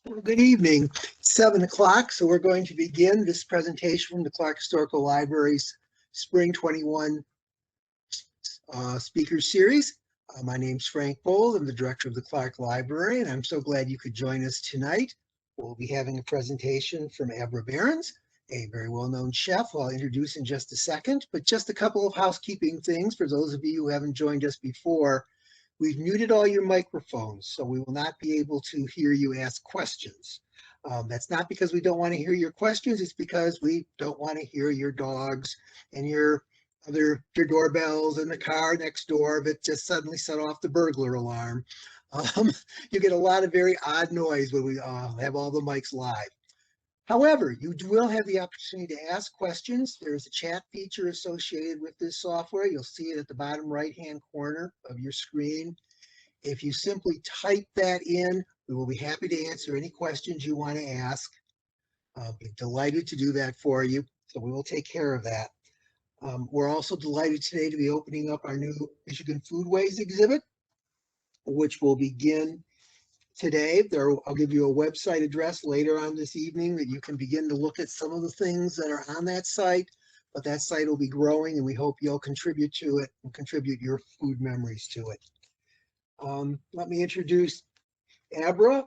Well, good evening. 7 o'clock, so we're going to begin this presentation from the Clarke Historical Library's Spring 21 Speaker Series. My name's Frank Bold. I'm the director of the Clarke Library, and I'm so glad you could join us tonight. We'll be having a presentation from Abra Berens, a very well-known chef, who I'll introduce in just a second, but just a couple of housekeeping things for those of you who haven't joined us before. We've muted all your microphones, so we will not be able to hear you ask questions. That's not because we don't want to hear your questions, it's because we don't want to hear your dogs and your doorbells in the car next door that just suddenly set off the burglar alarm. You get a lot of very odd noise when we have all the mics live. However, you will have the opportunity to ask questions. There's a chat feature associated with this software. You'll see it at the bottom right-hand corner of your screen. If you simply type that in, we will be happy to answer any questions you want to ask. I'll be delighted to do that for you, so we will take care of that. We're also delighted today to be opening up our new Michigan Foodways exhibit, which will begin today. I'll give you a website address later on this evening that you can begin to look at some of the things that are on that site, but that site will be growing and we hope you'll contribute to it and contribute your food memories to it. Let me introduce Abra.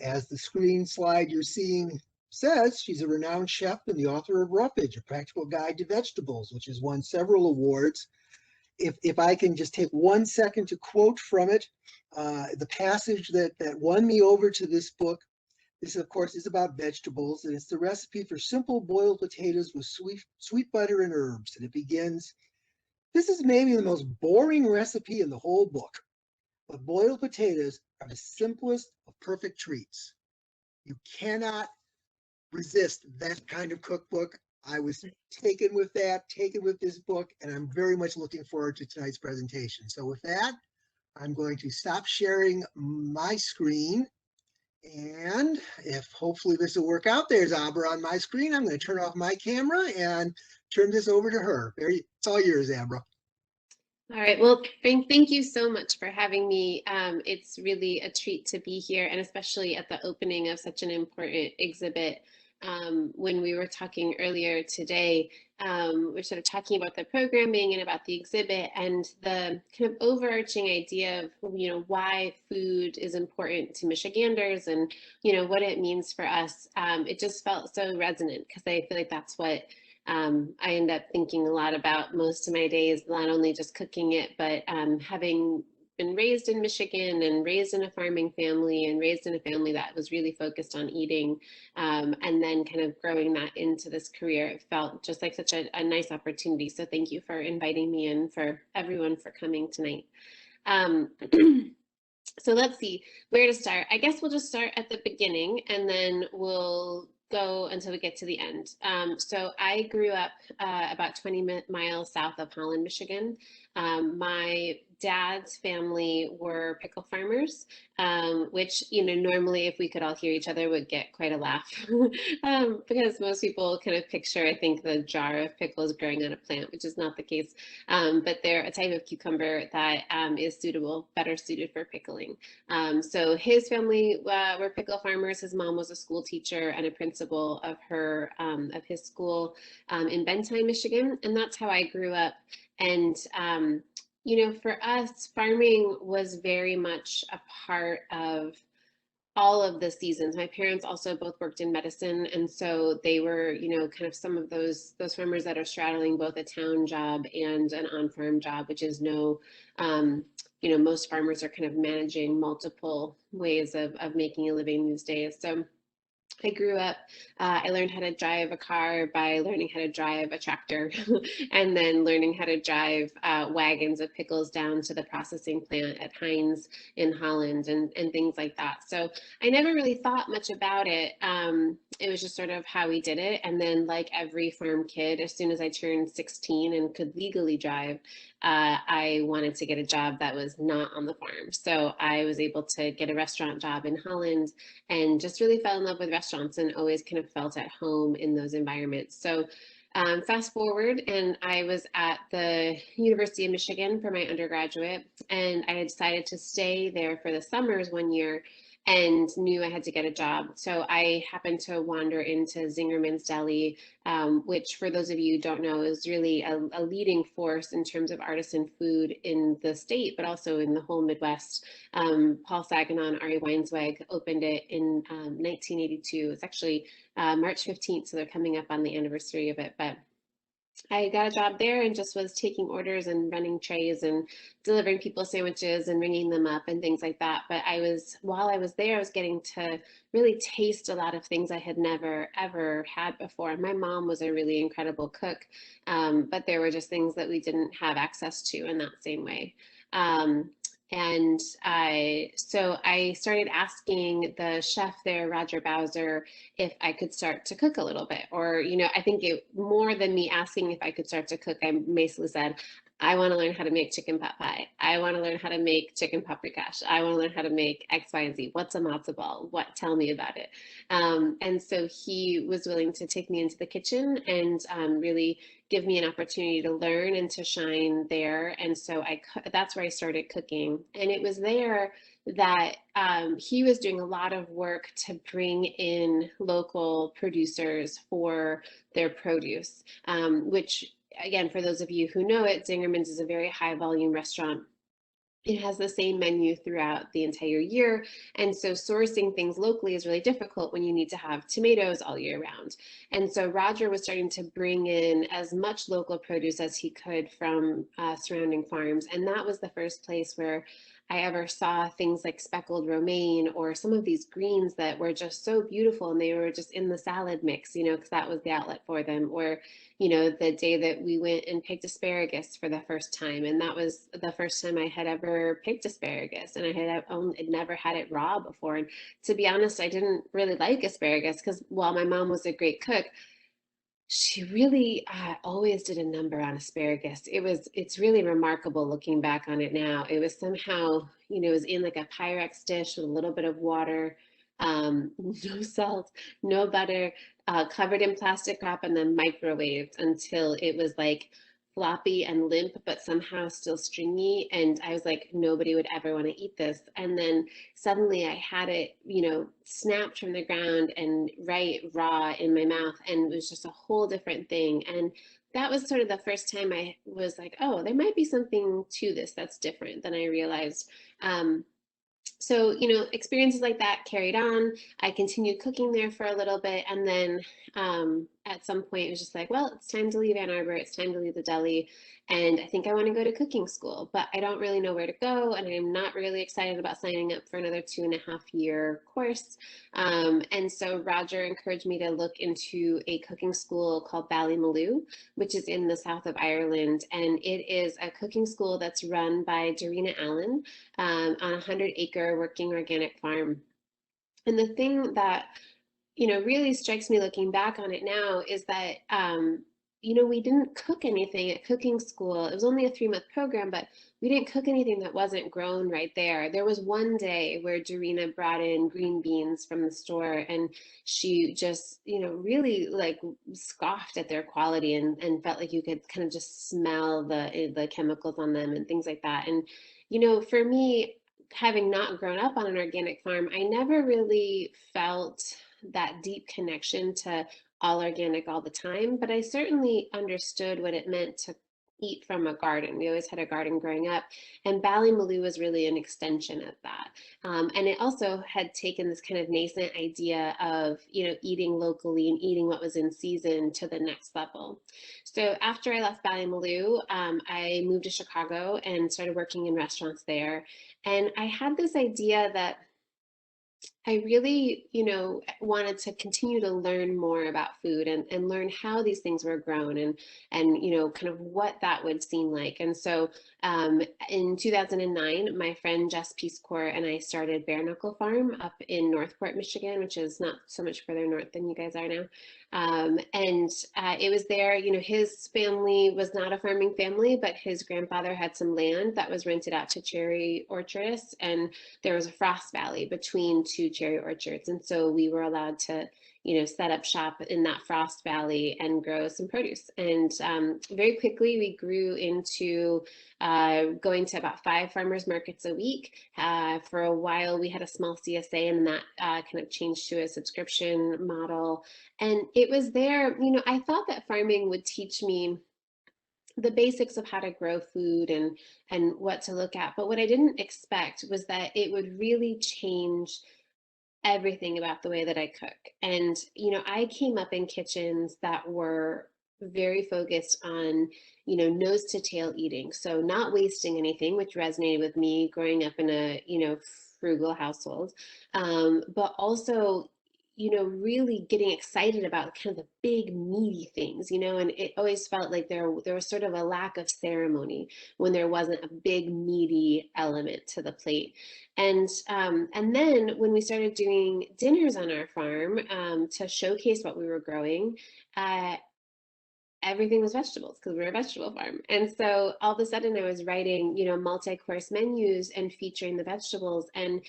As the screen slide you're seeing says, she's a renowned chef and the author of Roughage, A Practical Guide to Vegetables, which has won several awards. If I can just take 1 second to quote from it, the passage that won me over to this book, this of course is about vegetables, and it's the recipe for simple boiled potatoes with sweet butter and herbs. And it begins, "This is maybe the most boring recipe in the whole book, but boiled potatoes are the simplest of perfect treats." You cannot resist that kind of cookbook. I was taken with this book, and I'm very much looking forward to tonight's presentation. So with that, I'm going to stop sharing my screen, and if hopefully this will work out, there's Abra on my screen. I'm going to turn off my camera and turn this over to her. It's all yours, Abra. All right. Well, Frank, thank you so much for having me. It's really a treat to be here, and especially at the opening of such an important exhibit. When we were talking earlier today, we're sort of talking about the programming and about the exhibit and the kind of overarching idea of, why food is important to Michiganders and, what it means for us. It just felt so resonant because I feel like that's what I end up thinking a lot about most of my days, not only just cooking it, but having been raised in Michigan and raised in a farming family and raised in a family that was really focused on eating, and then kind of growing that into this career. It felt just like such a nice opportunity. So thank you for inviting me and for everyone for coming tonight. So let's see where to start. I guess we'll just start at the beginning and then we'll go until we get to the end. So I grew up about 20 miles south of Holland, Michigan. My dad's family were pickle farmers, which, normally if we could all hear each other would get quite a laugh because most people kind of picture, I think, the jar of pickles growing on a plant, which is not the case. But they're a type of cucumber that is better suited for pickling. So his family were pickle farmers. His mom was a school teacher and a principal of his school in Bentheim, Michigan, and that's how I grew up. And for us, farming was very much a part of all of the seasons. My parents also both worked in medicine, and so they were, kind of some of those farmers that are straddling both a town job and an on-farm job, which is most farmers are kind of managing multiple ways of making a living these days. So I grew up, I learned how to drive a car by learning how to drive a tractor and then learning how to drive wagons of pickles down to the processing plant at Heinz in Holland and things like that. So I never really thought much about it. It was just sort of how we did it. And then, like every farm kid, as soon as I turned 16 and could legally drive, I wanted to get a job that was not on the farm. So I was able to get a restaurant job in Holland and just really fell in love with restaurants and always kind of felt at home in those environments. So fast forward, and I was at the University of Michigan for my undergraduate, and I had decided to stay there for the summers one year and knew I had to get a job. So I happened to wander into Zingerman's Deli, which, for those of you who don't know, is really a leading force in terms of artisan food in the state, but also in the whole Midwest. Paul Saginaw and Ari Weinsweg opened it in 1982. It's actually March 15th, so they're coming up on the anniversary of it. But I got a job there and just was taking orders and running trays and delivering people sandwiches and ringing them up and things like that. But while I was there, I was getting to really taste a lot of things I had never, ever had before. My mom was a really incredible cook, but there were just things that we didn't have access to in that same way. Um, so I started asking the chef there, Roger Bowser, if I could start to cook a little bit. Or, I think more than me asking if I could start to cook, I basically said, I want to learn how to make chicken pot pie. I want to learn how to make chicken paprikash. I want to learn how to make X, Y, and Z. What's a matzo ball? Tell me about it. And so he was willing to take me into the kitchen and really give me an opportunity to learn and to shine there. And so that's where I started cooking. And it was there that he was doing a lot of work to bring in local producers for their produce, which, again, for those of you who know it, Zingerman's is a very high volume restaurant. It has the same menu throughout the entire year. And so sourcing things locally is really difficult when you need to have tomatoes all year round. And so Roger was starting to bring in as much local produce as he could from surrounding farms. And that was the first place where I ever saw things like speckled romaine or some of these greens that were just so beautiful, and they were just in the salad mix, because that was the outlet for them. Or, the day that we went and picked asparagus for the first time, and that was the first time I had ever picked asparagus, and I had never had it raw before. And to be honest, I didn't really like asparagus because while my mom was a great cook, she really always did a number on asparagus. It's really remarkable looking back on it now. It was somehow, it was in like a Pyrex dish with a little bit of water, no salt, no butter, covered in plastic wrap, and then microwaved until it was like floppy and limp, but somehow still stringy. And I was like, nobody would ever want to eat this. And then suddenly I had it, snapped from the ground and right raw in my mouth. And it was just a whole different thing. And that was sort of the first time I was like, oh, there might be something to this that's different than I realized. So, experiences like that carried on. I continued cooking there for a little bit. And then at some point, it was just like, well, it's time to leave Ann Arbor. It's time to leave the deli. And I think I want to go to cooking school, but I don't really know where to go. And I'm not really excited about signing up for another 2.5-year course. And so Roger encouraged me to look into a cooking school called Ballymaloe, which is in the south of Ireland. And it is a cooking school that's run by Darina Allen on a 100-acre working organic farm. And the thing that, really strikes me looking back on it now is that, we didn't cook anything at cooking school. It was only a 3-month program, but we didn't cook anything that wasn't grown right there. There was one day where Darina brought in green beans from the store, and she just, really like scoffed at their quality and felt like you could kind of just smell the chemicals on them and things like that. And, for me, having not grown up on an organic farm, I never really felt that deep connection to all organic all the time, but I certainly understood what it meant to eat from a garden. We always had a garden growing up, and Ballymaloe was really an extension of that. And it also had taken this kind of nascent idea of, eating locally and eating what was in season to the next level. So after I left Ballymaloe, I moved to Chicago and started working in restaurants there. And I had this idea that I really, wanted to continue to learn more about food and learn how these things were grown and, kind of what that would seem like. And so in 2009, my friend Jess Peace Corps and I started Bare Knuckle Farm up in Northport, Michigan, which is not so much further north than you guys are now. And it was there, his family was not a farming family, but his grandfather had some land that was rented out to cherry orchardists, and there was a frost valley between two cherry orchards. And so we were allowed to, set up shop in that Frost Valley and grow some produce. And very quickly we grew into going to about 5 farmers markets a week. For a while we had a small CSA, and that kind of changed to a subscription model. And it was there, I thought that farming would teach me the basics of how to grow food and what to look at. But what I didn't expect was that it would really change everything about the way that I cook. And, I came up in kitchens that were very focused on, nose to tail eating. So not wasting anything, which resonated with me growing up in a, frugal household. But also, really getting excited about kind of the big meaty things, and it always felt like there was sort of a lack of ceremony when there wasn't a big meaty element to the plate. And then when we started doing dinners on our farm to showcase what we were growing, everything was vegetables because we're a vegetable farm. And so all of a sudden I was writing, multi-course menus and featuring the vegetables. And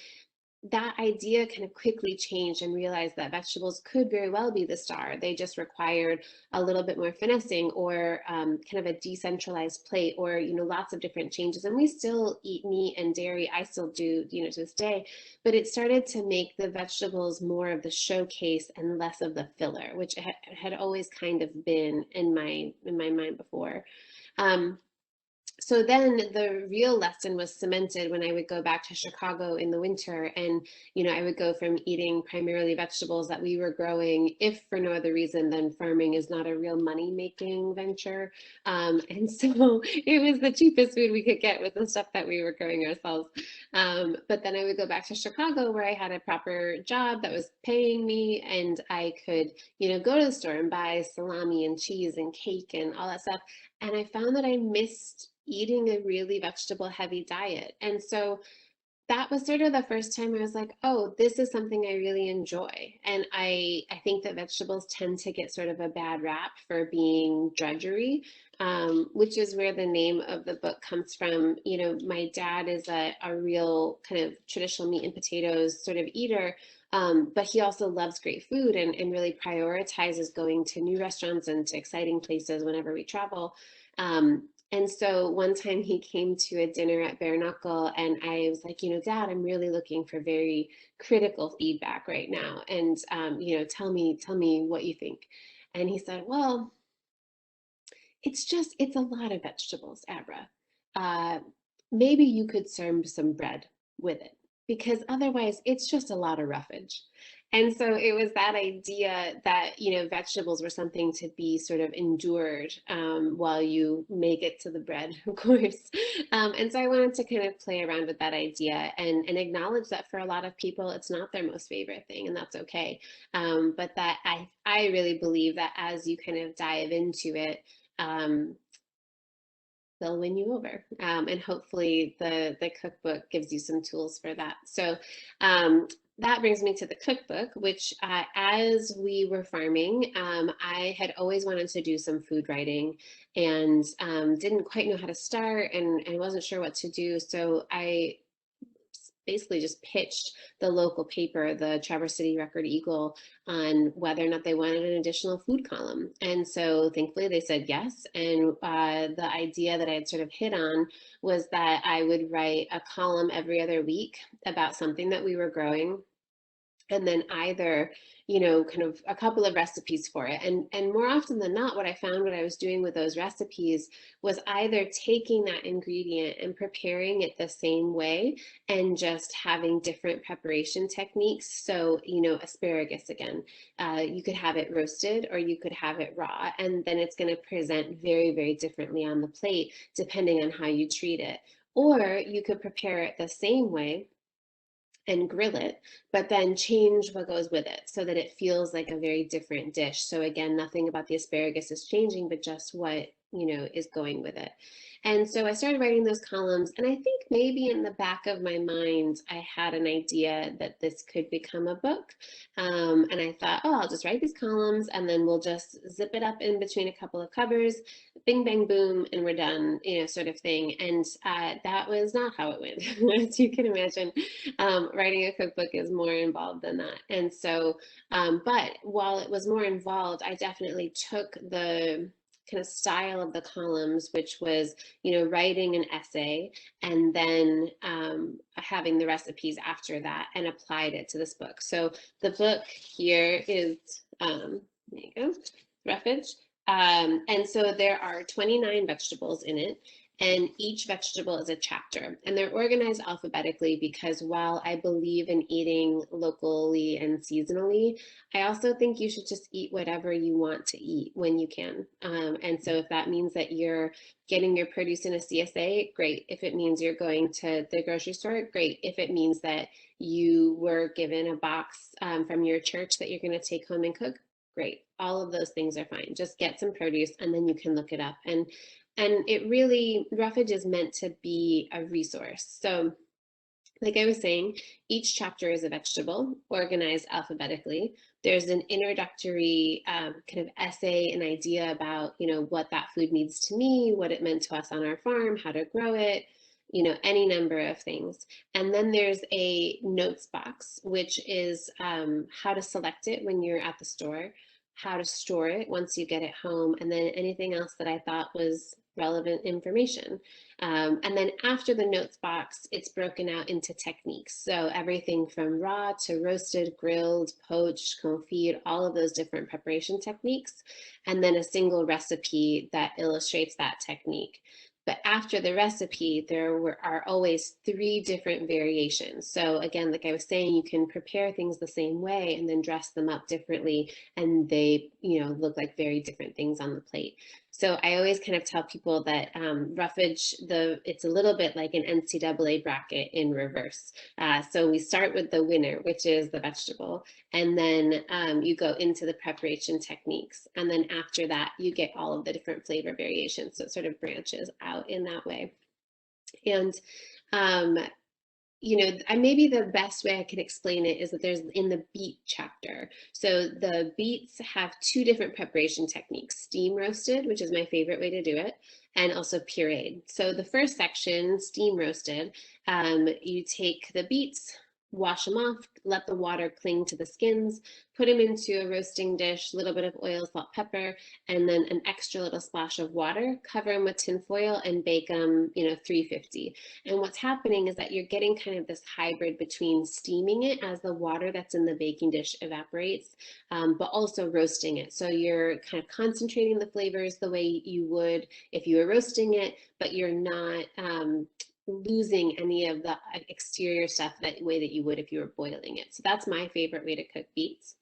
that idea kind of quickly changed, and realized that vegetables could very well be the star. They just required a little bit more finessing, or kind of a decentralized plate, or, lots of different changes. And we still eat meat and dairy. I still do, to this day. But it started to make the vegetables more of the showcase and less of the filler, which had always kind of been in my mind before. So then the real lesson was cemented when I would go back to Chicago in the winter, and I would go from eating primarily vegetables that we were growing, if for no other reason than farming is not a real money making venture, and so it was the cheapest food we could get with the stuff that we were growing ourselves. But then I would go back to Chicago, where I had a proper job that was paying me, and I could go to the store and buy salami and cheese and cake and all that stuff. And I found that I missed eating a really vegetable heavy diet. And so that was sort of the first time I was like, oh, this is something I really enjoy. And I think that vegetables tend to get sort of a bad rap for being drudgery, which is where the name of the book comes from. My dad is a real kind of traditional meat and potatoes sort of eater. But he also loves great food, and really prioritizes going to new restaurants and to exciting places whenever we travel. And so one time he came to a dinner at Bare Knuckle, and I was like, Dad, I'm really looking for very critical feedback right now. And, tell me what you think. And he said, well, it's a lot of vegetables, Abra. Uh, Maybe you could serve some bread with it, because otherwise it's just a lot of roughage. And so it was that idea that, vegetables were something to be sort of endured while you make it to the bread, of course. And so I wanted to kind of play around with that idea, and acknowledge that for a lot of people, it's not their most favorite thing, and that's okay. But that I really believe that as you kind of dive into it, they'll win you over. And hopefully the cookbook gives you some tools for that. So that brings me to the cookbook, which as we were farming, I had always wanted to do some food writing, and didn't quite know how to start, and wasn't sure what to do. So I basically just pitched the local paper, the Traverse City Record Eagle, on whether or not they wanted an additional food column. And so thankfully they said yes. And the idea that I had sort of hit on was that I would write a column every other week about something that we were growing, and then either kind of a couple of recipes for it. And more often than not, what I found what I was doing with those recipes was either taking that ingredient and preparing it the same way, and just having different preparation techniques. So asparagus, again, you could have it roasted, or you could have it raw, and then it's going to present very, very differently on the plate depending on how you treat it. Or you could prepare it the same way and grill it, but then change what goes with it so that it feels like a very different dish. So again, nothing about the asparagus is changing, but just what is going with it. And so I started writing those columns, and I think maybe in the back of my mind, I had an idea that this could become a book. And I thought, oh, I'll just write these columns and then we'll just zip it up in between a couple of covers, bing, bang, boom, and we're done, sort of thing. And that was not how it went. As you can imagine, writing a cookbook is more involved than that. And so, but while it was more involved, I definitely took the kind of style of the columns, which was, writing an essay and then having the recipes after that, and applied it to this book. So the book here is, there you go, roughage. And so there are 29 vegetables in it, and each vegetable is a chapter, and they're organized alphabetically because while I believe in eating locally and seasonally, I also think you should just eat whatever you want to eat when you can. And so if that means that you're getting your produce in a CSA, great. If it means you're going to the grocery store, great. If it means that you were given a box from your church that you're going to take home and cook, great. All of those things are fine. Just get some produce and then you can look it up. And it really, roughage is meant to be a resource. So like I was saying, each chapter is a vegetable organized alphabetically. There's an introductory kind of essay, an idea about, what that food means to me, what it meant to us on our farm, how to grow it, any number of things. And then there's a notes box, which is how to select it when you're at the store, how to store it once you get it home, and then anything else that I thought was relevant information. And then after the notes box, it's broken out into techniques. So everything from raw to roasted, grilled, poached, confit, all of those different preparation techniques, and then a single recipe that illustrates that technique. But after the recipe, are always 3 different variations. So again, like I was saying, you can prepare things the same way and then dress them up differently, and they, look like very different things on the plate. So I always kind of tell people that roughage, it's a little bit like an NCAA bracket in reverse. So we start with the winner, which is the vegetable, and then you go into the preparation techniques. And then after that, you get all of the different flavor variations. So it sort of branches out in that way. And maybe the best way I can explain it is that there's in the beet chapter. So the beets have 2 different preparation techniques: steam roasted, which is my favorite way to do it, and also pureed. So the first section, steam roasted, you take the beets, wash them off, let the water cling to the skins, put them into a roasting dish, a little bit of oil, salt, pepper, and then an extra little splash of water, cover them with tin foil and bake them, 350. And what's happening is that you're getting kind of this hybrid between steaming it as the water that's in the baking dish evaporates, but also roasting it. So you're kind of concentrating the flavors the way you would if you were roasting it, but you're not losing any of the exterior stuff that way that you would if you were boiling it. So that's my favorite way to cook beets.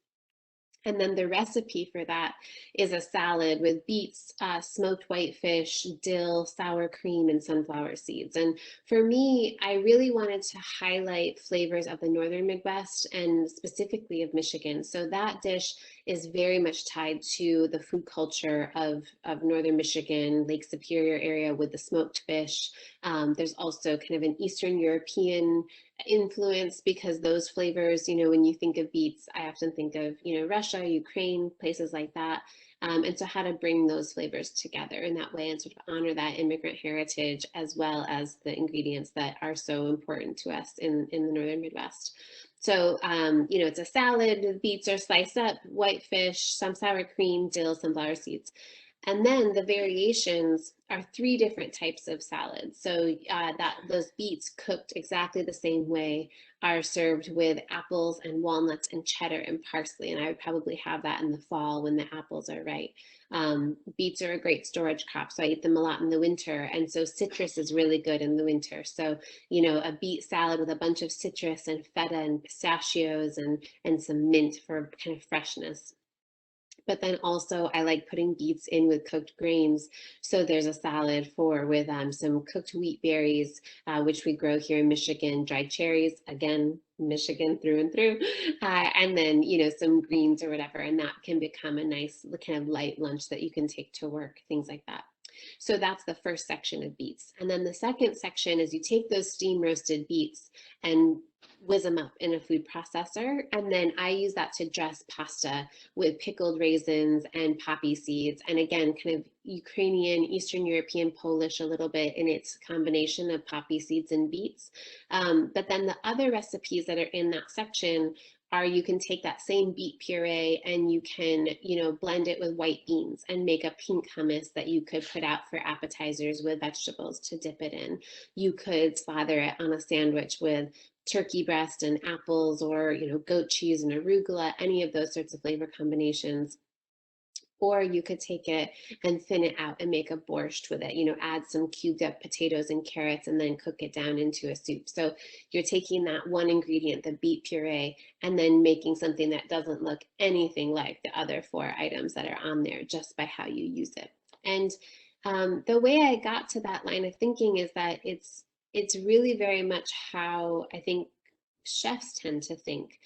And then the recipe for that is a salad with beets, smoked whitefish, dill, sour cream, and sunflower seeds. And for me, I really wanted to highlight flavors of the Northern Midwest and specifically of Michigan. So that dish is very much tied to the food culture of Northern Michigan, Lake Superior area with the smoked fish. There's also kind of an Eastern European influence because those flavors, when you think of beets, I often think of, Russia, Ukraine, places like that. And so how to bring those flavors together in that way and sort of honor that immigrant heritage as well as the ingredients that are so important to us in the Northern Midwest. So, it's a salad. The beets are sliced up, white fish, some sour cream, dill, sunflower seeds. And then the variations are 3 different types of salads. So those beets cooked exactly the same way are served with apples and walnuts and cheddar and parsley. And I would probably have that in the fall when the apples are ripe. Beets are a great storage crop, so I eat them a lot in the winter. And so citrus is really good in the winter. So, a beet salad with a bunch of citrus and feta and pistachios and some mint for kind of freshness. But then also I like putting beets in with cooked grains. So there's a salad with some cooked wheat berries, which we grow here in Michigan, dried cherries, again, Michigan through and through, and then, some greens or whatever. And that can become a nice kind of light lunch that you can take to work, things like that. So that's the first section of beets. And then the second section is you take those steam roasted beets and whiz them up in a food processor. And then I use that to dress pasta with pickled raisins and poppy seeds. And again, kind of Ukrainian, Eastern European, Polish a little bit in its combination of poppy seeds and beets. But then the other recipes that are in that section are you can take that same beet puree and you can, blend it with white beans and make a pink hummus that you could put out for appetizers with vegetables to dip it in. You could slather it on a sandwich with turkey breast and apples or, goat cheese and arugula, any of those sorts of flavor combinations. Or you could take it and thin it out and make a borscht with it, add some cubed up potatoes and carrots and then cook it down into a soup. So you're taking that one ingredient, the beet puree, and then making something that doesn't look anything like the other 4 items that are on there just by how you use it. And the way I got to that line of thinking is that it's really very much how I think chefs tend to think,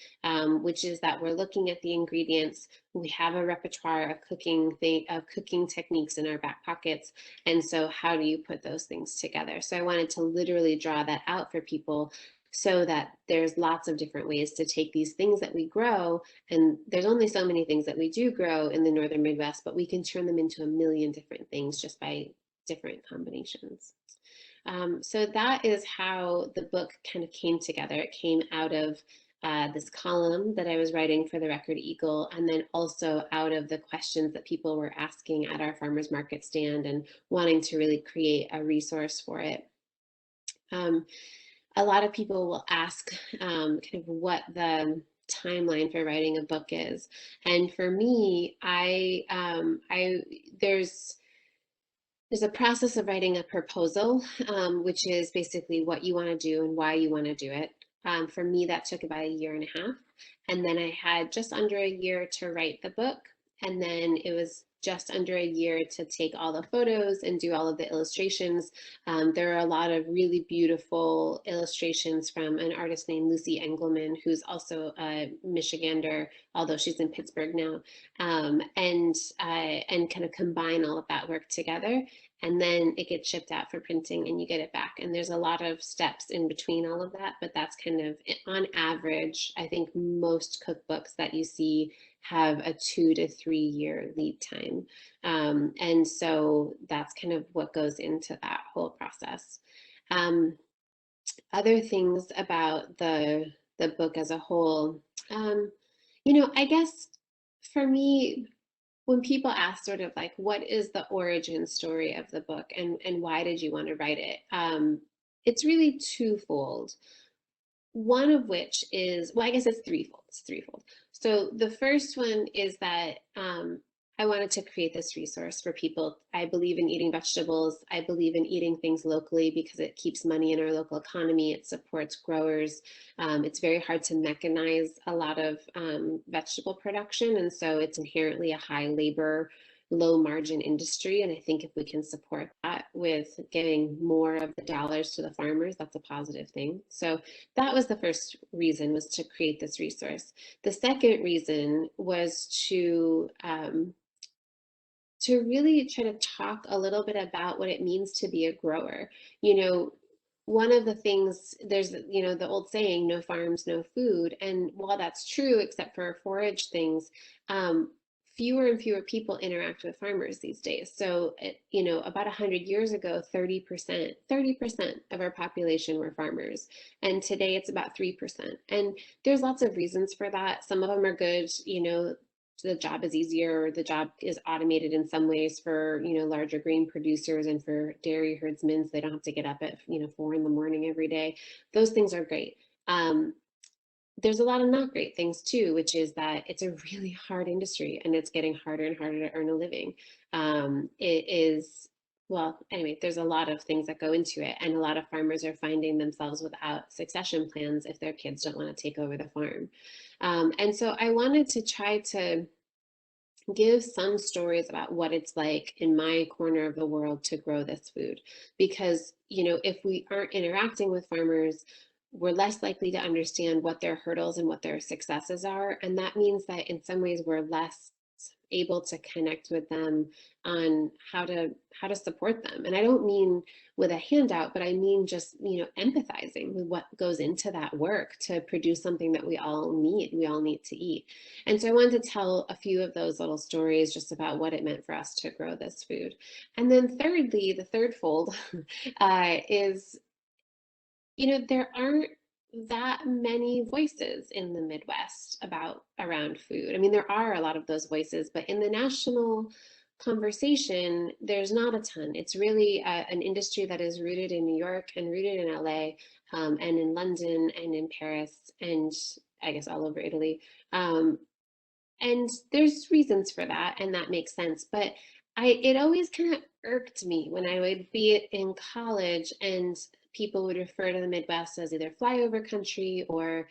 which is that we're looking at the ingredients. We have a repertoire of cooking techniques in our back pockets, and so how do you put those things together? So I wanted to literally draw that out for people so that there's lots of different ways to take these things that we grow, and there's only so many things that we do grow in the northern Midwest, but we can turn them into a million different things just by different combinations. So that is how the book kind of came together. It came out of this column that I was writing for the Record Eagle, and then also out of the questions that people were asking at our farmers market stand and wanting to really create a resource for it. A lot of people will ask kind of what the timeline for writing a book is, and for me, there's a process of writing a proposal, which is basically what you want to do and why you want to do it. For me, that took about a year and a half. And then I had just under a year to write the book. And then it was just under a year to take all the photos and do all of the illustrations. There are a lot of really beautiful illustrations from an artist named Lucy Engelman, who's also a Michigander, although she's in Pittsburgh now, and kind of combine all of that work together. And then it gets shipped out for printing and you get it back. And there's a lot of steps in between all of that, but that's kind of on average, I think most cookbooks that you see have a 2 to 3 year lead time. And so that's kind of what goes into that whole process. Other things about the book as a whole, I guess for me, when people ask sort of like, what is the origin story of the book and why did you want to write it? It's really twofold. One of which is, well, I guess it's threefold. It's threefold. So the first one is that I wanted to create this resource for people. I believe in eating vegetables. I believe in eating things locally because it keeps money in our local economy. It supports growers. It's very hard to mechanize a lot of vegetable production. And so it's inherently a high labor, low margin industry. And I think if we can support that with giving more of the dollars to the farmers, that's a positive thing. So that was the first reason, was to create this resource. The second reason was to really try to talk a little bit about what it means to be a grower. One of the things, there's, the old saying, no farms, no food. And while that's true, except for forage things, fewer and fewer people interact with farmers these days. So, about 100 years ago, 30% of our population were farmers. And today it's about 3%. And there's lots of reasons for that. Some of them are good, the job is easier, or the job is automated in some ways for, larger grain producers and for dairy herdsmen, so they don't have to get up at, 4 in the morning every day. Those things are great. There's a lot of not great things too, which is that it's a really hard industry and it's getting harder and harder to earn a living. Well, anyway, there's a lot of things that go into it, and a lot of farmers are finding themselves without succession plans if their kids don't want to take over the farm. And so I wanted to try to give some stories about what it's like in my corner of the world to grow this food. Because, if we aren't interacting with farmers, we're less likely to understand what their hurdles and what their successes are. And that means that in some ways we're less able to connect with them on how to support them. And I don't mean with a handout, but I mean just, empathizing with what goes into that work to produce something that we all need to eat. And so I wanted to tell a few of those little stories just about what it meant for us to grow this food. And then thirdly, the third fold is, there aren't that many voices in the Midwest around food. I mean, there are a lot of those voices, but in the national conversation, there's not a ton. It's really an industry that is rooted in New York and rooted in LA, and in London and in Paris, and I guess all over Italy. And there's reasons for that, and that makes sense. But it always kind of irked me when I would be in college and people would refer to the Midwest as either flyover country or,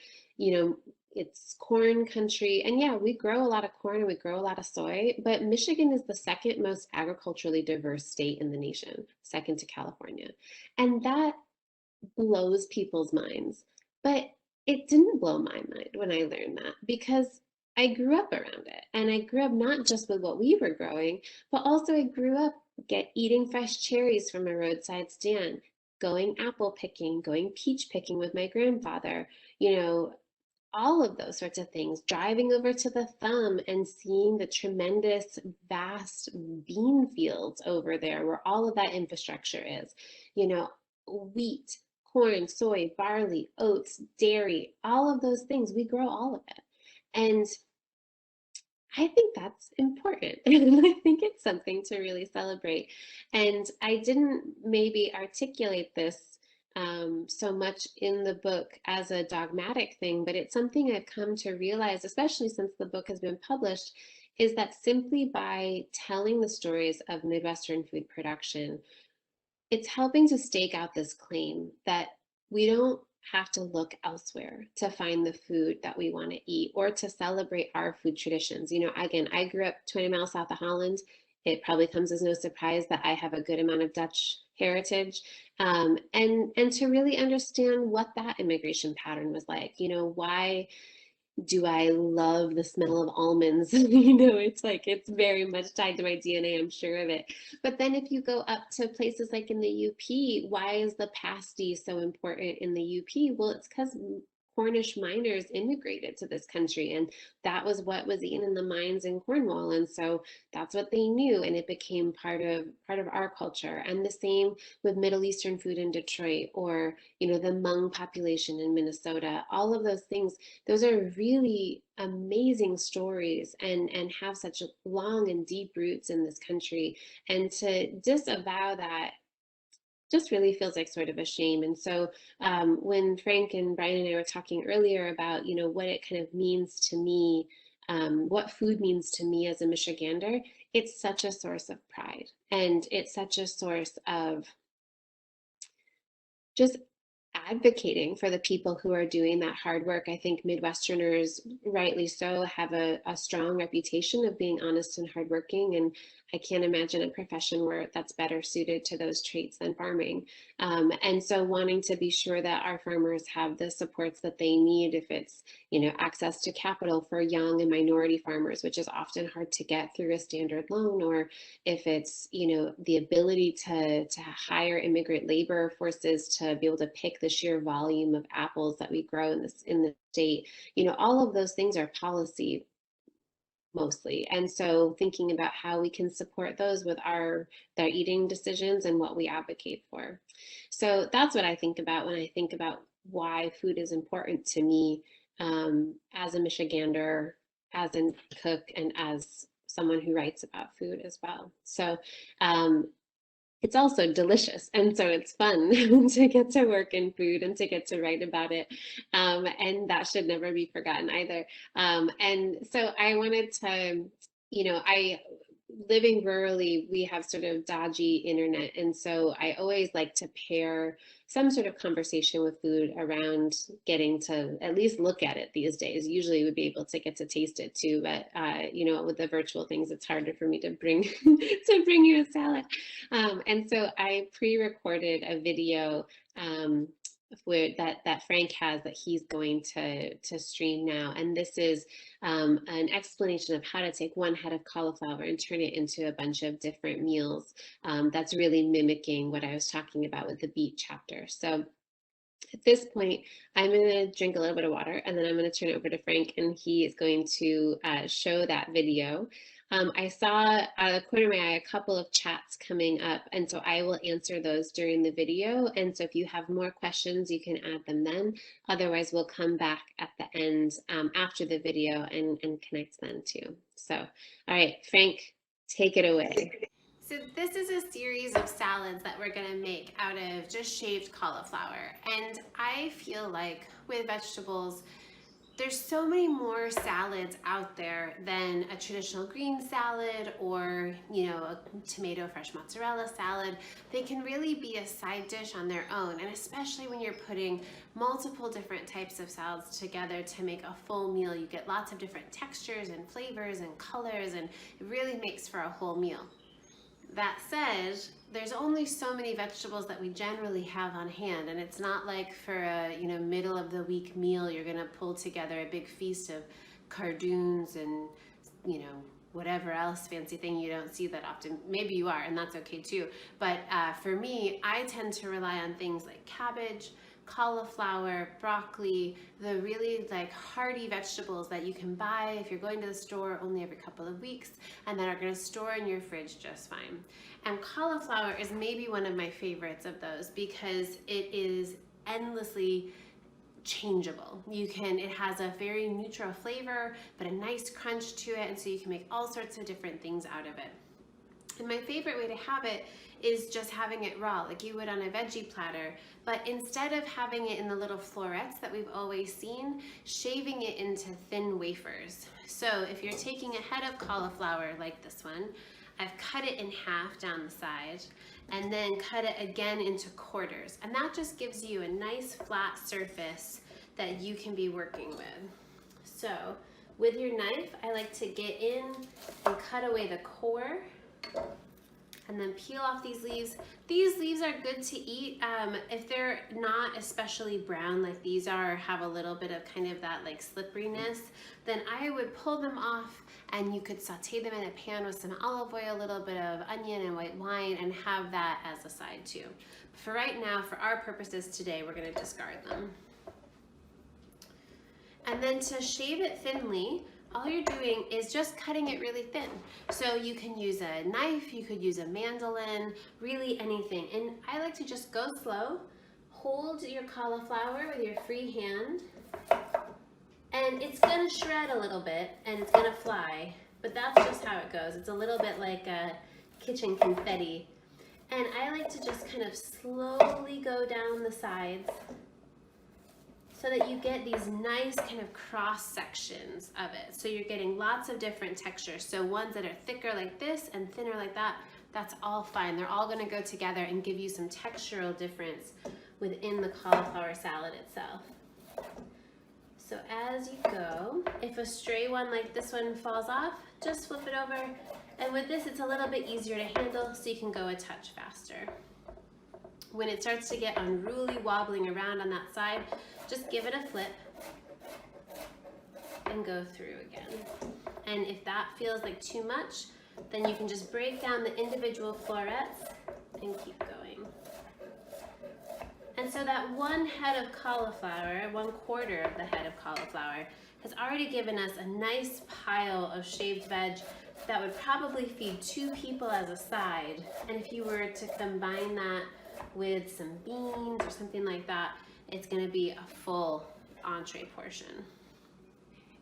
it's corn country. And yeah, we grow a lot of corn and we grow a lot of soy, but Michigan is the second most agriculturally diverse state in the nation, second to California. And that blows people's minds. But it didn't blow my mind when I learned that, because I grew up around it. And I grew up not just with what we were growing, but also I grew up eating fresh cherries from a roadside stand, going apple picking, going peach picking with my grandfather, all of those sorts of things, driving over to the Thumb and seeing the tremendous, vast bean fields over there where all of that infrastructure is, wheat, corn, soy, barley, oats, dairy, all of those things, we grow all of it. And I think that's important. And I think it's something to really celebrate. And I didn't maybe articulate this so much in the book as a dogmatic thing, but it's something I've come to realize, especially since the book has been published, is that simply by telling the stories of Midwestern food production, it's helping to stake out this claim that we don't have to look elsewhere to find the food that we want to eat or to celebrate our food traditions. Again, I grew up 20 miles south of Holland. It probably comes as no surprise that I have a good amount of Dutch heritage, and to really understand what that immigration pattern was like. Why do I love the smell of almonds? It's very much tied to my DNA, I'm sure of it. But then if you go up to places like in the UP, why is the pasty so important in the UP? Well, it's because Cornish miners immigrated to this country, and that was what was eaten in the mines in Cornwall, and so that's what they knew, and it became part of our culture. And the same with Middle Eastern food in Detroit, or the Hmong population in Minnesota. All of those things, those are really amazing stories, and have such long and deep roots in this country. And to disavow that just really feels like sort of a shame. And so when Frank and Brian and I were talking earlier about, what it kind of means to me, what food means to me as a Michigander, it's such a source of pride. And it's such a source of just advocating for the people who are doing that hard work. I think Midwesterners, rightly so, have a strong reputation of being honest and hardworking, and I can't imagine a profession where that's better suited to those traits than farming. And so wanting to be sure that our farmers have the supports that they need, if it's, access to capital for young and minority farmers, which is often hard to get through a standard loan, or if it's, the ability to hire immigrant labor forces to be able to pick the sheer volume of apples that we grow in the state, all of those things are policy mostly. And so thinking about how we can support those with their eating decisions and what we advocate for. So that's what I think about when I think about why food is important to me, as a Michigander, as a cook, and as someone who writes about food as well. So it's also delicious, and so it's fun to get to work in food and to get to write about it, and that should never be forgotten either. And so I wanted to, I living rurally, we have sort of dodgy internet, and so I always like to pair some sort of conversation with food around getting to at least look at it these days. Usually would be able to get to taste it too, but with the virtual things, it's harder for me to bring to bring you a salad. And so I pre-recorded a video where that Frank has that he's going to stream now. And this is an explanation of how to take one head of cauliflower and turn it into a bunch of different meals. That's really mimicking what I was talking about with the beet chapter. So at this point, I'm going to drink a little bit of water, and then I'm going to turn it over to Frank, and he is going to show that video. I saw out of the corner of my eye a couple of chats coming up, and so I will answer those during the video. And so if you have more questions, you can add them then. Otherwise, we'll come back at the end after the video and connect then too. So, all right, Frank, take it away. So this is a series of salads that we're gonna make out of just shaved cauliflower. And I feel like with vegetables, there's so many more salads out there than a traditional green salad or, you know, a tomato fresh mozzarella salad. They can really be a side dish on their own, and especially when you're putting multiple different types of salads together to make a full meal, you get lots of different textures and flavors and colors, and it really makes for a whole meal. That said, there's only so many vegetables that we generally have on hand, and it's not like for a middle of the week meal you're gonna pull together a big feast of cardoons and whatever else fancy thing you don't see that often. Maybe you are, and that's okay too. But for me, I tend to rely on things like cabbage, cauliflower, broccoli, the really hearty vegetables that you can buy if you're going to the store only every couple of weeks and that are going to store in your fridge just fine. And cauliflower is maybe one of my favorites of those because it is endlessly changeable. It has a very neutral flavor but a nice crunch to it, and so you can make all sorts of different things out of it. And my favorite way to have it is just having it raw, like you would on a veggie platter, but instead of having it in the little florets that we've always seen, shaving it into thin wafers. So if you're taking a head of cauliflower like this one, I've cut it in half down the side and then cut it again into quarters. And that just gives you a nice flat surface that you can be working with. So with your knife, I like to get in and cut away the core and then peel off these leaves. These leaves are good to eat if they're not especially brown like these are, have a little bit of kind of that slipperiness, then I would pull them off and you could saute them in a pan with some olive oil, a little bit of onion and white wine, and have that as a side too. But for right now, for our purposes today, we're gonna discard them. And then to shave it thinly, all you're doing is just cutting it really thin. So you can use a knife, you could use a mandolin, really anything. And I like to just go slow, hold your cauliflower with your free hand, and it's gonna shred a little bit and it's gonna fly, but that's just how it goes. It's a little bit like a kitchen confetti. And I like to just kind of slowly go down the sides so that you get these nice kind of cross sections of it. So you're getting lots of different textures. So ones that are thicker like this and thinner like that, that's all fine. They're all gonna go together and give you some textural difference within the cauliflower salad itself. So as you go, if a stray one like this one falls off, just flip it over. And with this, it's a little bit easier to handle, so you can go a touch faster. When it starts to get unruly, wobbling around on that side, just give it a flip and go through again. And if that feels like too much, then you can just break down the individual florets and keep going. And so that one head of cauliflower, 1/4 of the head of cauliflower, has already given us a nice pile of shaved veg that would probably feed 2 people as a side. And if you were to combine that with some beans or something like that, it's gonna be a full entree portion.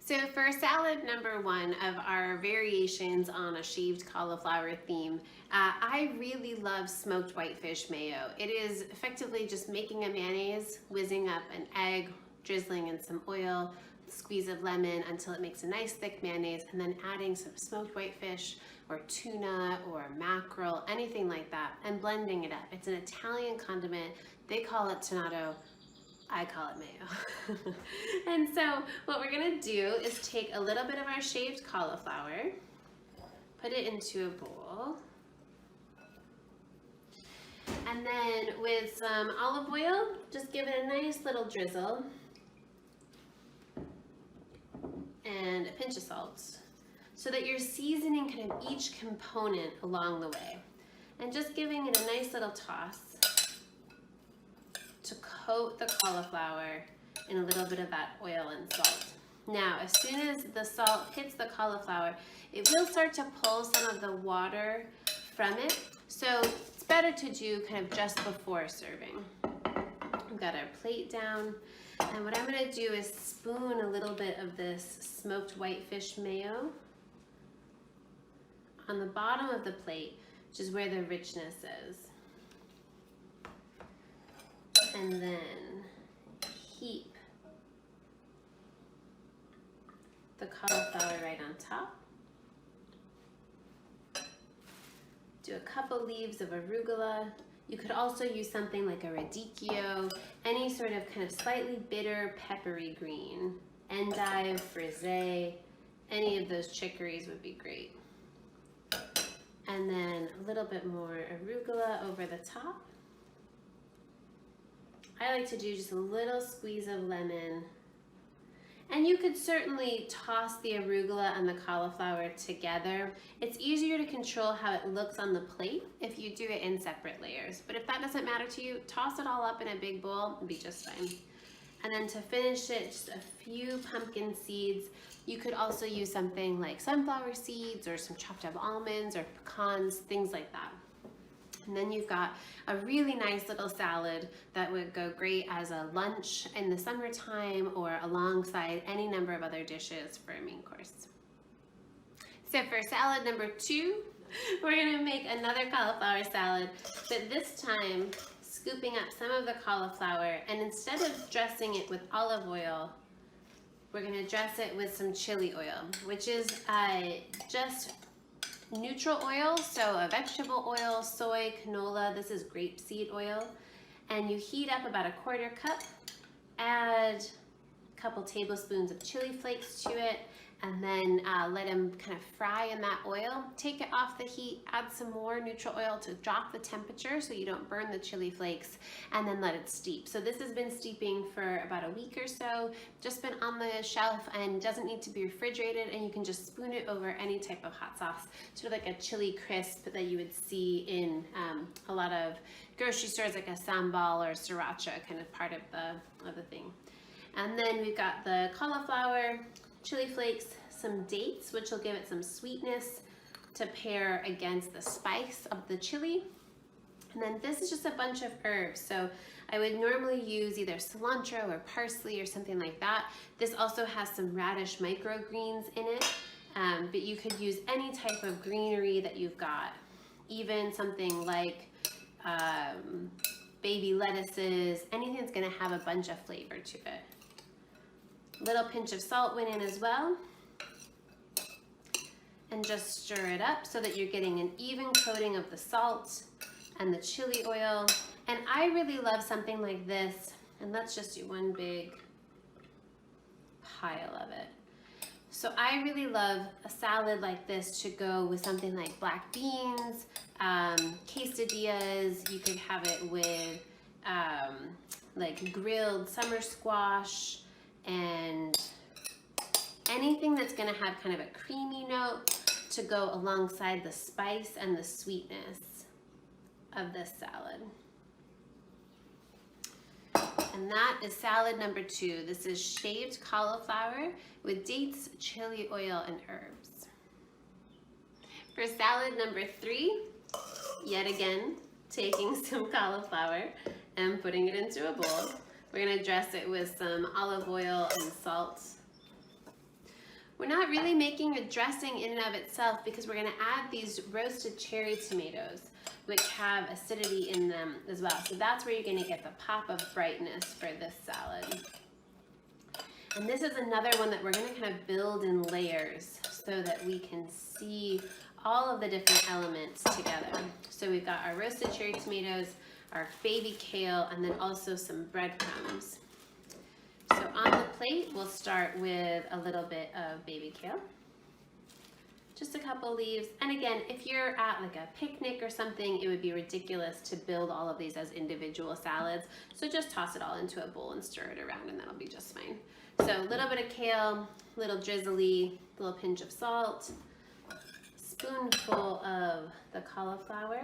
So for salad number 1 of our variations on a shaved cauliflower theme, I really love smoked whitefish mayo. It is effectively just making a mayonnaise, whizzing up an egg, drizzling in some oil, squeeze of lemon until it makes a nice thick mayonnaise, and then adding some smoked whitefish or tuna or mackerel, anything like that, and blending it up. It's an Italian condiment. They call it tonnato. I call it mayo. And so what we're gonna do is take a little bit of our shaved cauliflower, put it into a bowl, And then with some olive oil, just give it a nice little drizzle. And a pinch of salt, so that you're seasoning kind of each component along the way. And just giving it a nice little toss to coat the cauliflower in a little bit of that oil and salt. Now, as soon as the salt hits the cauliflower, it will start to pull some of the water from it. So it's better to do kind of just before serving. We've got our plate down. And what I'm going to do is spoon a little bit of this smoked whitefish mayo on the bottom of the plate, which is where the richness is. And then heap the cauliflower right on top. Do a couple leaves of arugula. You could also use something like a radicchio, any sort of kind of slightly bitter, peppery green. Endive, frisee, any of those chicories would be great. And then a little bit more arugula over the top. I like to do just a little squeeze of lemon. And you could certainly toss the arugula and the cauliflower together. It's easier to control how it looks on the plate if you do it in separate layers. But if that doesn't matter to you, toss it all up in a big bowl and be just fine. And then to finish it, just a few pumpkin seeds. You could also use something like sunflower seeds or some chopped up almonds or pecans, things like that. And then you've got a really nice little salad that would go great as a lunch in the summertime or alongside any number of other dishes for a main course. So for salad number 2, we're gonna make another cauliflower salad, but this time scooping up some of the cauliflower, and instead of dressing it with olive oil, we're gonna dress it with some chili oil, which is just neutral oil, so a vegetable oil, soy, canola. This is grapeseed oil. And you heat up about a 1/4 cup, add a couple tablespoons of chili flakes to it, and then let them kind of fry in that oil. Take it off the heat, add some more neutral oil to drop the temperature so you don't burn the chili flakes, and then let it steep. So this has been steeping for about a week or so, just been on the shelf and doesn't need to be refrigerated, and you can just spoon it over any type of hot sauce, sort of like a chili crisp that you would see in a lot of grocery stores, like a sambal or sriracha kind of part of the thing. And then we've got the cauliflower, chili flakes, some dates, which will give it some sweetness to pair against the spice of the chili. And then this is just a bunch of herbs. So I would normally use either cilantro or parsley or something like that. This also has some radish microgreens in it, but you could use any type of greenery that you've got, even something like baby lettuces, anything that's gonna have a bunch of flavor to it. Little pinch of salt went in as well. And just stir it up so that you're getting an even coating of the salt and the chili oil. And I really love something like this. And let's just do one big pile of it. So I really love a salad like this to go with something like black beans, quesadillas. You could have it with like grilled summer squash, and anything that's gonna have kind of a creamy note to go alongside the spice and the sweetness of this salad. And that is salad number 2. This is shaved cauliflower with dates, chili oil, and herbs. For salad number 3, yet again, taking some cauliflower and putting it into a bowl. We're gonna dress it with some olive oil and salt. We're not really making a dressing in and of itself because we're gonna add these roasted cherry tomatoes, which have acidity in them as well. So that's where you're gonna get the pop of brightness for this salad. And this is another one that we're gonna kind of build in layers so that we can see all of the different elements together. So we've got our roasted cherry tomatoes, our baby kale, and then also some breadcrumbs. So on the plate, we'll start with a little bit of baby kale. just a couple leaves. And again, if you're at like a picnic or something, it would be ridiculous to build all of these as individual salads. So just toss it all into a bowl and stir it around and that'll be just fine. So a little bit of kale, little drizzly, little pinch of salt, spoonful of the cauliflower.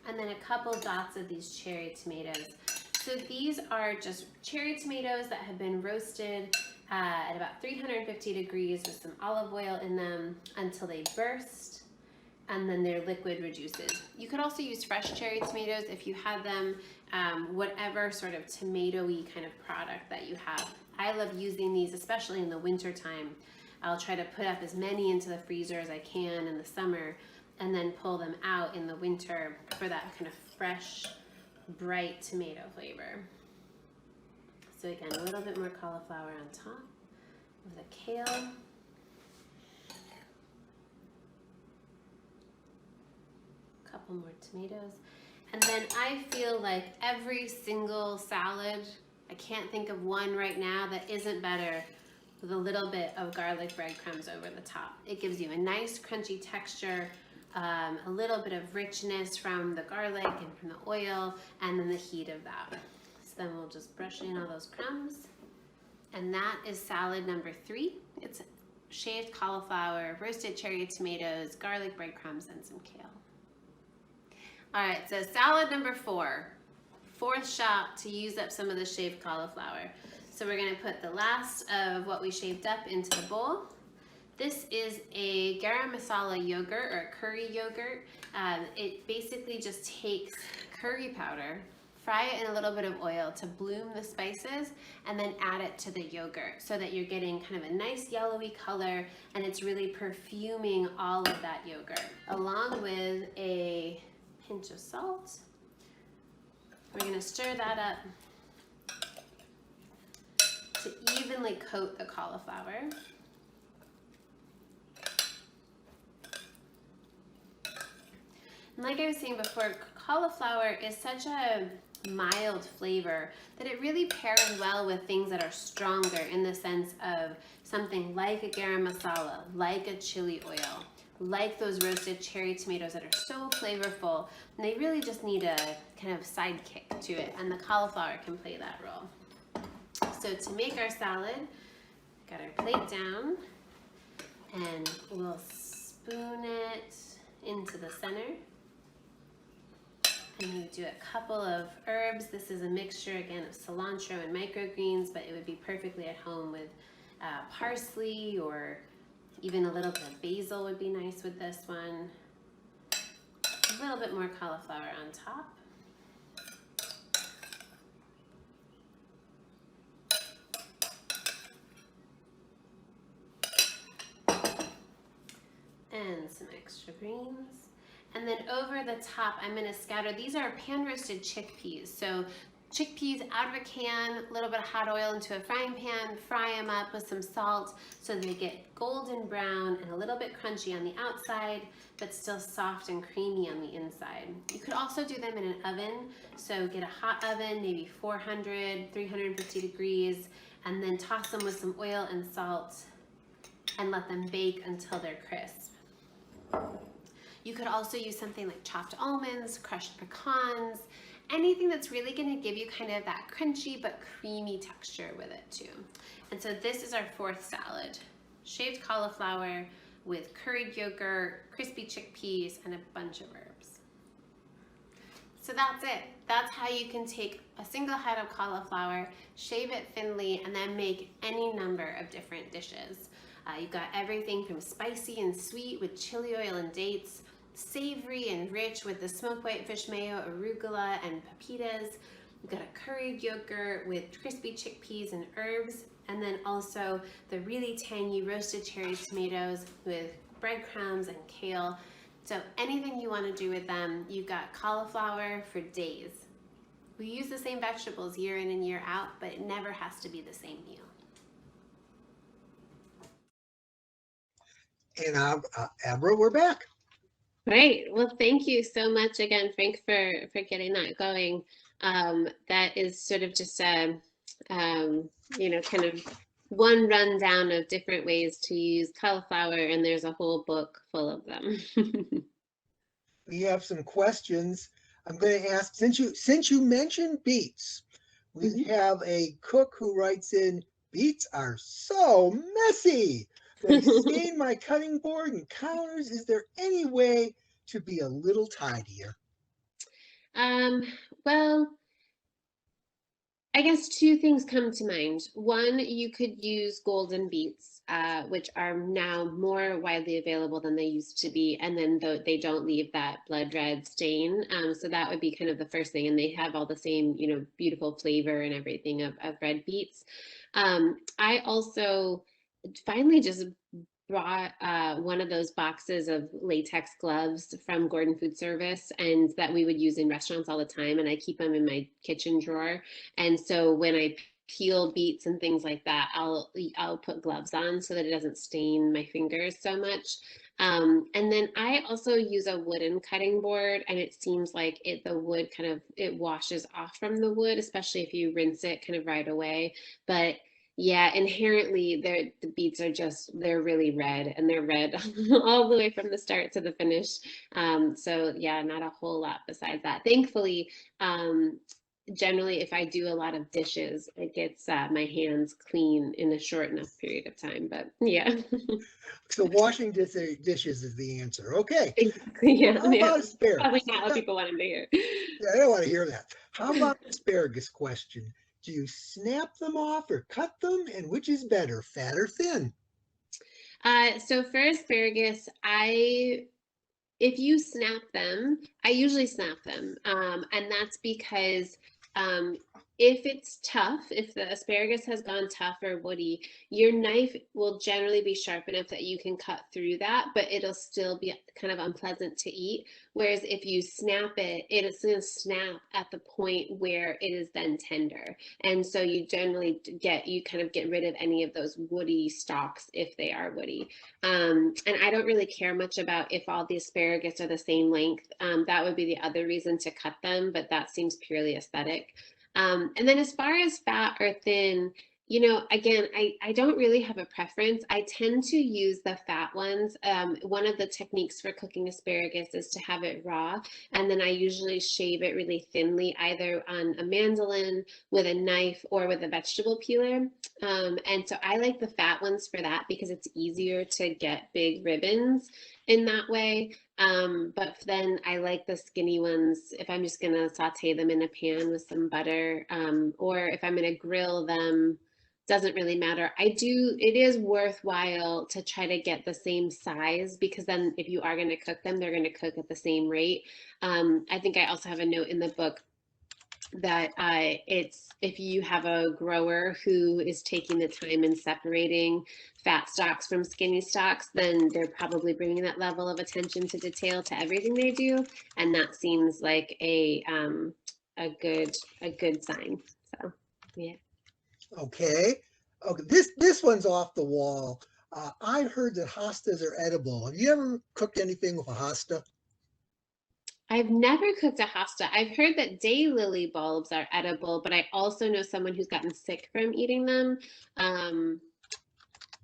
And then a couple dots of these cherry tomatoes. So these are just cherry tomatoes that have been roasted at about 350 degrees with some olive oil in them until they burst, and then their liquid reduces. You could also use fresh cherry tomatoes if you had them, whatever sort of tomato-y kind of product that you have. I love using these, especially in the winter time. I'll try to put up as many into the freezer as I can in the summer, and then pull them out in the winter for that kind of fresh, bright tomato flavor. So again, a little bit more cauliflower on top of the kale. A couple more tomatoes. And then I feel like every single salad, I can't think of one right now that isn't better with a little bit of garlic breadcrumbs over the top. It gives you a nice crunchy texture, a little bit of richness from the garlic and from the oil, and then the heat of that. So then we'll just brush in all those crumbs. And that is salad number 3. It's shaved cauliflower, roasted cherry tomatoes, garlic breadcrumbs, and some kale. All right, so salad number 4. Fourth shot to use up some of the shaved cauliflower. So we're gonna put the last of what we shaved up into the bowl. This is a garam masala yogurt or a curry yogurt. It basically just takes curry powder, fry it in a little bit of oil to bloom the spices, and then add it to the yogurt so that you're getting kind of a nice yellowy color, and it's really perfuming all of that yogurt. Along with a pinch of salt. We're gonna stir that up to evenly coat the cauliflower. And like I was saying before, cauliflower is such a mild flavor that it really pairs well with things that are stronger, in the sense of something like a garam masala, like a chili oil, like those roasted cherry tomatoes that are so flavorful, and they really just need a kind of sidekick to it, and the cauliflower can play that role. So to make our salad, got our plate down, and we'll spoon it into the center. And you do a couple of herbs. This is a mixture, again, of cilantro and microgreens, but it would be perfectly at home with parsley, or even a little bit of basil would be nice with this one. A little bit more cauliflower on top. And some extra greens. And then over the top, I'm gonna scatter, these are pan-roasted chickpeas. So chickpeas out of a can, a little bit of hot oil into a frying pan, fry them up with some salt so they get golden brown and a little bit crunchy on the outside, but still soft and creamy on the inside. You could also do them in an oven. So get a hot oven, maybe 400, 350 degrees, and then toss them with some oil and salt and let them bake until they're crisp. You could also use something like chopped almonds, crushed pecans, anything that's really gonna give you kind of that crunchy but creamy texture with it too. And so this is our 4th salad. Shaved cauliflower with curried yogurt, crispy chickpeas, and a bunch of herbs. So that's it. That's how you can take a single head of cauliflower, shave it thinly, and then make any number of different dishes. You've got everything from spicy and sweet with chili oil and dates, savory and rich with the smoked whitefish mayo, arugula, and pepitas. We've got a curried yogurt with crispy chickpeas and herbs, and then also the really tangy roasted cherry tomatoes with breadcrumbs and kale. So anything you want to do with them, you've got cauliflower for days. We use the same vegetables year in and year out, but it never has to be the same meal. And Abra, we're back. Great. Well, thank you so much again, Frank, for getting that going. That is sort of just a, kind of one rundown of different ways to use cauliflower, and there's a whole book full of them. We have some questions. I'm going to ask, since you mentioned beets, we Mhm. have a cook who writes in, beets are so messy. They stain my cutting board and counters. Is there any way to be a little tidier? Um, well, I guess two things come to mind. One, you could use golden beets, which are now more widely available than they used to be, and then they don't leave that blood red stain. So that would be kind of the first thing, and they have all the same, beautiful flavor and everything of red beets. I also finally just brought one of those boxes of latex gloves from Gordon Food Service, and that we would use in restaurants all the time, and I keep them in my kitchen drawer. And so when I peel beets and things like that, I'll put gloves on so that it doesn't stain my fingers so much. And then I also use a wooden cutting board, and it seems like the wood kind of it washes off from the wood, especially if you rinse it kind of right away. But yeah, inherently the beets are they're really red, and they're red all the way from the start to the finish. So yeah, not a whole lot besides that. Thankfully, generally if I do a lot of dishes, it gets my hands clean in a short enough period of time. But yeah, So washing dishes is the answer. Okay. exactly. Yeah, How yeah. about Probably asparagus? not what people wanted to hear. Yeah, I don't want to hear that. How about asparagus question? Do you snap them off or cut them? And which is better, fat or thin? So for asparagus, if you snap them, I usually snap them. And that's because um, if it's tough, if the asparagus has gone tough or woody, your knife will generally be sharp enough that you can cut through that, but it'll still be kind of unpleasant to eat. Whereas if you snap it, it is going to snap at the point where it is then tender. And so you generally you kind of get rid of any of those woody stalks if they are woody. And I don't really care much about if all the asparagus are the same length. That would be the other reason to cut them, but that seems purely aesthetic. And then as far as fat or thin, again, I don't really have a preference. I tend to use the fat ones. One of the techniques for cooking asparagus is to have it raw, and then I usually shave it really thinly, either on a mandolin, with a knife, or with a vegetable peeler. And so I like the fat ones for that because it's easier to get big ribbons in that way. But then I like the skinny ones if I'm just gonna saute them in a pan with some butter, or if I'm gonna grill them, doesn't really matter. It is worthwhile to try to get the same size, because then if you are gonna cook them, they're gonna cook at the same rate. I think I also have a note in the book that it's if you have a grower who is taking the time and separating fat stalks from skinny stalks, then they're probably bringing that level of attention to detail to everything they do, and that seems like a good sign. So yeah. Okay. Okay. This one's off the wall. I've heard that hostas are edible. Have you ever cooked anything with a hosta? I've never cooked a hosta. I've heard that daylily bulbs are edible, but I also know someone who's gotten sick from eating them. Um,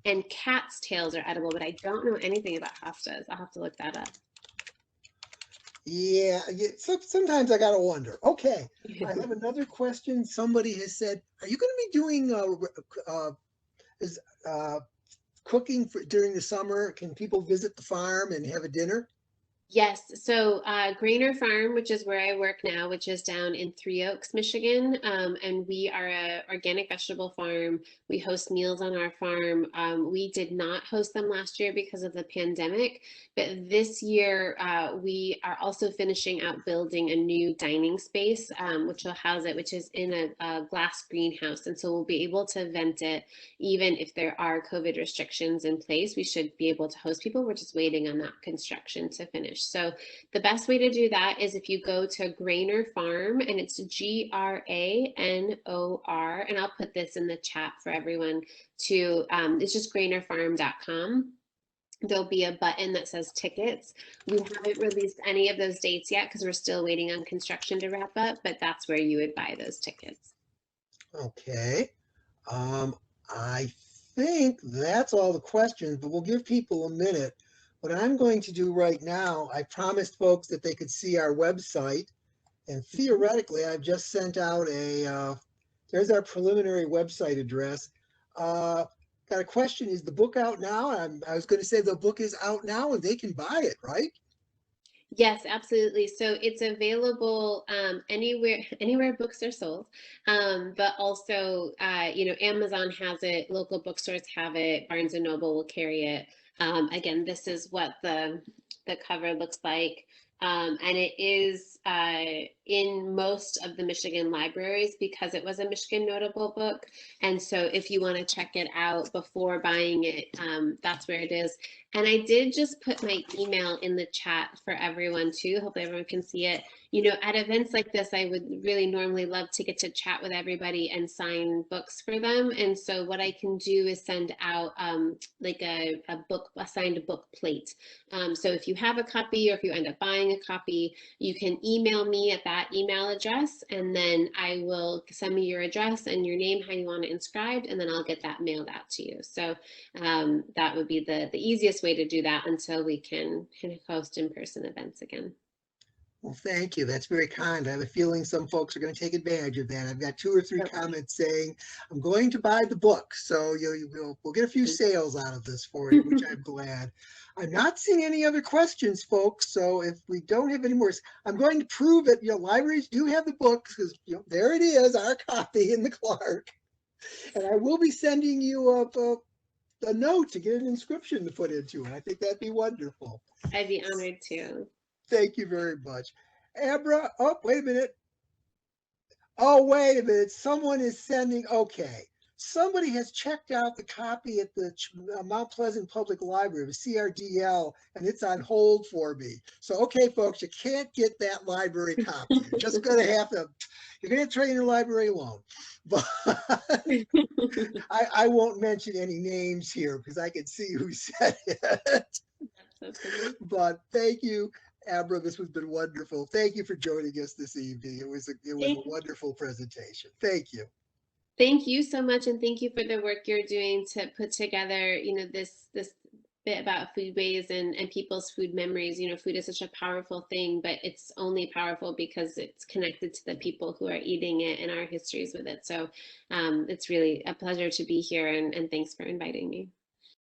and cat's tails are edible, but I don't know anything about hostas. I'll have to look that up. Yeah, sometimes I gotta wonder. Okay, I have another question. Somebody has said, "Are you going to be doing is cooking during the summer? Can people visit the farm and have a dinner?" Yes, so Grainer Farm, which is where I work now, which is down in Three Oaks, Michigan, and we are an organic vegetable farm. We host meals on our farm. We did not host them last year because of the pandemic, but this year we are also finishing out building a new dining space, which will house it, which is in a glass greenhouse, and so we'll be able to vent it even if there are COVID restrictions in place. We should be able to host people. We're just waiting on that construction to finish. So the best way to do that is if you go to Grainer Farm, and it's GRANOR, and I'll put this in the chat for everyone to, it's just grainerfarm.com. there'll be a button that says tickets. We haven't released any of those dates yet because we're still waiting on construction to wrap up, but that's where you would buy those tickets. Okay. I think that's all the questions, but we'll give people a minute. What I'm going to do right now, I promised folks that they could see our website, and theoretically, I've just sent out there's our preliminary website address. Got a question, is the book out now? I was going to say the book is out now and they can buy it, right? Yes, absolutely. So it's available anywhere books are sold, but also Amazon has it, local bookstores have it, Barnes and Noble will carry it. Again, this is what the cover looks like. And it is in most of the Michigan libraries because it was a Michigan Notable book. And so if you want to check it out before buying it, that's where it is. And I did just put my email in the chat for everyone too. Hopefully everyone can see it. At events like this, I would really normally love to get to chat with everybody and sign books for them. And so what I can do is send out like a signed book plate. So if you have a copy or if you end up buying a copy, you can email me at that email address, and then I will send me your address and your name, how you want it inscribed, and then I'll get that mailed out to you. So that would be the easiest way to do that until we can host in-person events again. Well, thank you. That's very kind. I have a feeling some folks are going to take advantage of that. I've got 2 or 3 comments saying, I'm going to buy the book. So we'll get a few sales out of this for you, which I'm glad. I'm not seeing any other questions, folks. So if we don't have any more, I'm going to prove that libraries do have the books because there it is, our copy in the Clarke. And I will be sending you a note to get an inscription to put into it. I think that'd be wonderful. I'd be honored to. Thank you very much. Abra, oh, wait a minute. Oh, wait a minute. Someone is sending, okay. Somebody has checked out the copy at the Mount Pleasant Public Library, the CRDL, and it's on hold for me. So, okay, folks, you can't get that library copy. You're just going to have to, you're going to train your library alone. But I won't mention any names here because I can see who said it. But thank you, Abra. This has been wonderful. This for joining us this evening. It was a wonderful presentation. Thank you. Thank you so much, and thank you for the work you're doing to put together, this bit about foodways and people's food memories. Food is such a powerful thing, but it's only powerful because it's connected to the people who are eating it and our histories with it. So it's really a pleasure to be here, and thanks for inviting me.